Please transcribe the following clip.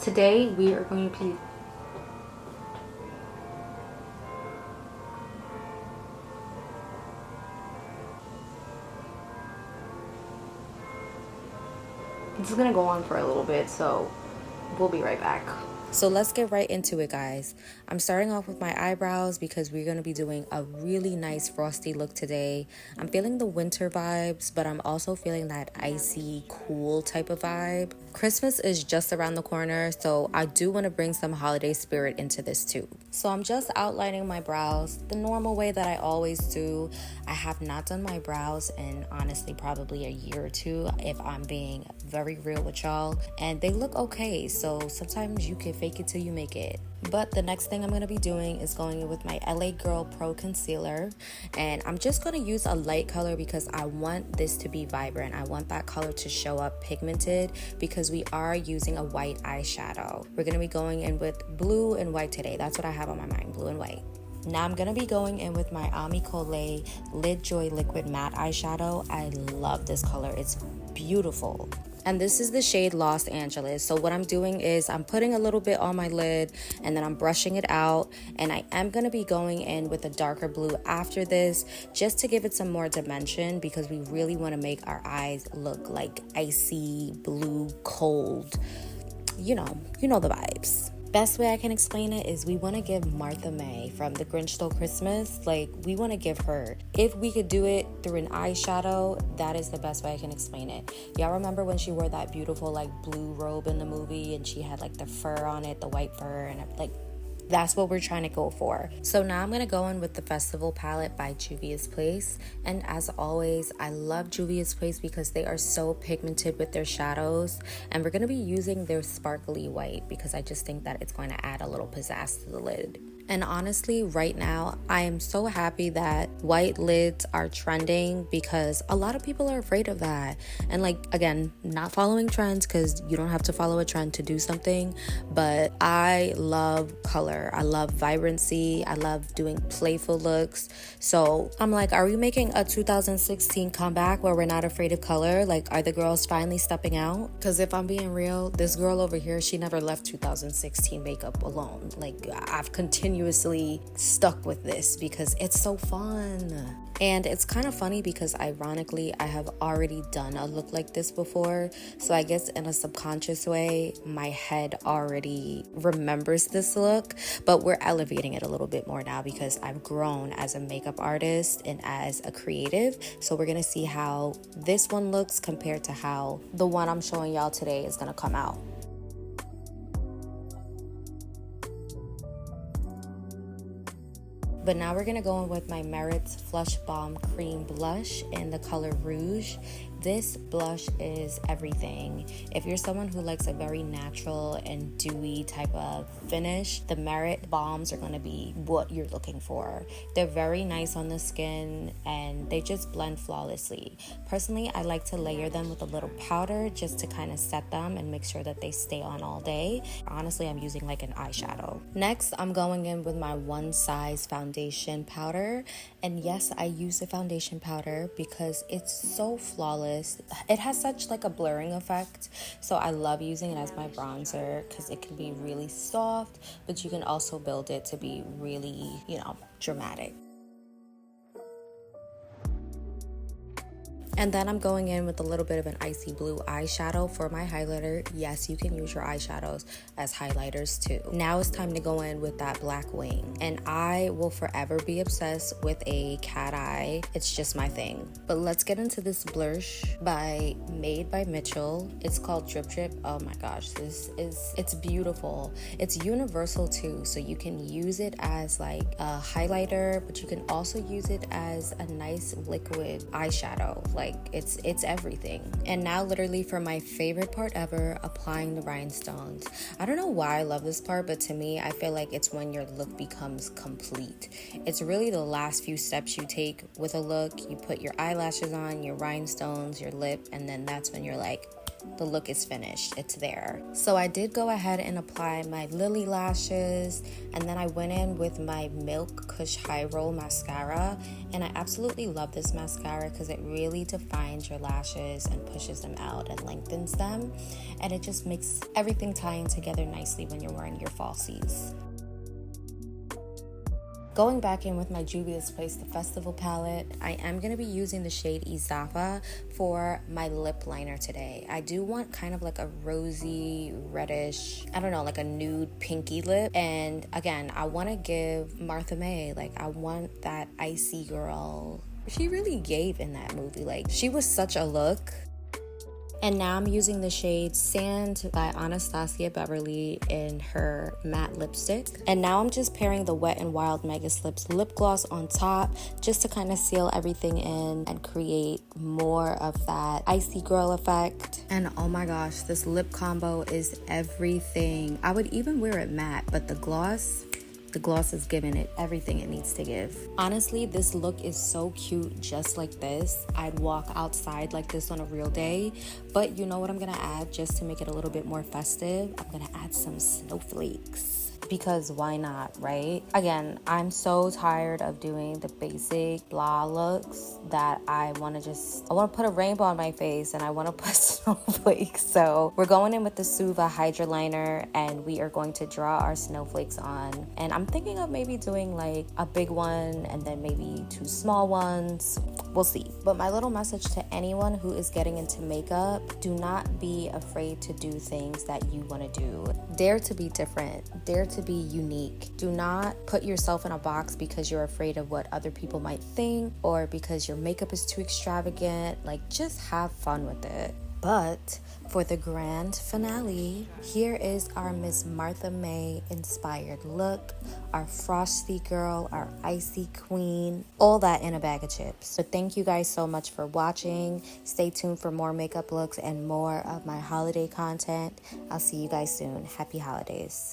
today we are going to be this is gonna go on for a little bit, so we'll be right back. So let's get right into it, guys. I'm starting off with my eyebrows because we're going to be doing a really nice frosty look today. I'm feeling the winter vibes, but I'm also feeling that icy, cool type of vibe. Christmas is just around the corner, so I do want to bring some holiday spirit into this too. So I'm just outlining my brows the normal way that I always do. I have not done my brows in honestly probably a year or two, if I'm being very real with y'all, and they look okay, so sometimes you can fake it till you make it. But the next thing I'm going to be doing is going in with my LA Girl Pro Concealer, and I'm just going to use a light color because I want this to be vibrant. I want that color to show up pigmented because we are using a white eyeshadow. We're going to be going in with blue and white today. That's what I have on my mind, blue and white. Now I'm going to be going in with my Ami Collet Lid Joy Liquid Matte Eyeshadow. I love this color. It's beautiful. And this is the shade Los Angeles. So what I'm doing is I'm putting a little bit on my lid and then I'm brushing it out. And I am going to be going in with a darker blue after this just to give it some more dimension because we really want to make our eyes look like icy, blue, cold. You know the vibes. Best way I can explain it is we want to give Martha May from The Grinch Stole Christmas, we want to give her. If we could do it through an eyeshadow, that is the best way I can explain it. Y'all remember when she wore that beautiful blue robe in the movie and she had the fur on it, the white fur, and that's what we're trying to go for. So now I'm going to go in with the Festival palette by Juvia's Place. And as always, I love Juvia's Place because they are so pigmented with their shadows. And we're going to be using their sparkly white because I just think that it's going to add a little pizzazz to the lid. And honestly, right now, I am so happy that white lids are trending because a lot of people are afraid of that. And again, not following trends because you don't have to follow a trend to do something. But I love color. I love vibrancy. I love doing playful looks. So I'm are we making a 2016 comeback where we're not afraid of color? Are the girls finally stepping out? Because if I'm being real, this girl over here, she never left 2016 makeup alone. I've continuously stuck with this because it's so fun. And it's kind of funny because ironically, I have already done a look like this before. So I guess in a subconscious way, my head already remembers this look, but we're elevating it a little bit more now because I've grown as a makeup artist and as a creative. So we're going to see how this one looks compared to how the one I'm showing y'all today is going to come out. But now we're going to go in with my Merit's Flush Balm Cream Blush in the color Rouge. This blush is everything. If you're someone who likes a very natural and dewy type of finish, the Merit balms are going to be what you're looking for. They're very nice on the skin and they just blend flawlessly. Personally, I like to layer them with a little powder just to kind of set them and make sure that they stay on all day. Honestly, I'm using an eyeshadow. Next, I'm going in with my One Size foundation powder. And yes, I use the foundation powder because it's so flawless. It has such a blurring effect, so I love using it as my bronzer because it can be really soft, but you can also build it to be really, dramatic. And then I'm going in with a little bit of an icy blue eyeshadow for my highlighter. Yes, you can use your eyeshadows as highlighters too. Now it's time to go in with that black wing. And I will forever be obsessed with a cat eye. It's just my thing. But let's get into this blush made by Mitchell. It's called Drip Drip. Oh my gosh, it's beautiful. It's universal too. So you can use it as a highlighter, but you can also use it as a nice liquid eyeshadow. It's everything. And now literally for my favorite part ever, applying the rhinestones. I don't know why I love this part, but to me, I feel like it's when your look becomes complete. It's really the last few steps you take with a look. You put your eyelashes on, your rhinestones, your lip, and then that's when you're the look is finished. It's there. So I did go ahead and apply my Lily lashes, and then I went in with my Milk Kush High Roll mascara, and I absolutely love this mascara because it really defines your lashes and pushes them out and lengthens them, and it just makes everything tie in together nicely when you're wearing your falsies. Going back in with my Juvia's Place, the Festival palette, I am going to be using the shade Izafa for my lip liner today. I do want kind of like a rosy, reddish, I don't know, like a nude pinky lip. And again, I want to give Martha May, like I want that icy girl. She really gave in that movie. Like she was such a look. And now I'm using the shade Sand by Anastasia Beverly in her matte lipstick. And now I'm just pairing the Wet n Wild Mega Slips lip gloss on top just to kind of seal everything in and create more of that icy girl effect. And oh my gosh, this lip combo is everything. I would even wear it matte, but the gloss is giving it everything it needs to give. Honestly, this look is so cute just like this. I'd walk outside like this on a real day, but you know what I'm gonna add just to make it a little bit more festive? I'm gonna add some snowflakes. Because why not, right? Again, I'm so tired of doing the basic blah looks that I want to put a rainbow on my face and I want to put snowflakes. So we're going in with the Suva Hydra Liner and we are going to draw our snowflakes on. And I'm thinking of maybe doing like a big one and then maybe 2 small ones. We'll see. But my little message to anyone who is getting into makeup, do not be afraid to do things that you want to do. Dare to be different. Dare to be unique. Do not put yourself in a box because you're afraid of what other people might think or because your makeup is too extravagant. Like, just have fun with it. But for the grand finale, here is our Miss Martha May inspired look, our Frosty girl, our icy queen, all that in a bag of chips. So thank you guys so much for watching. Stay tuned for more makeup looks and more of my holiday content. I'll see you guys soon. Happy holidays.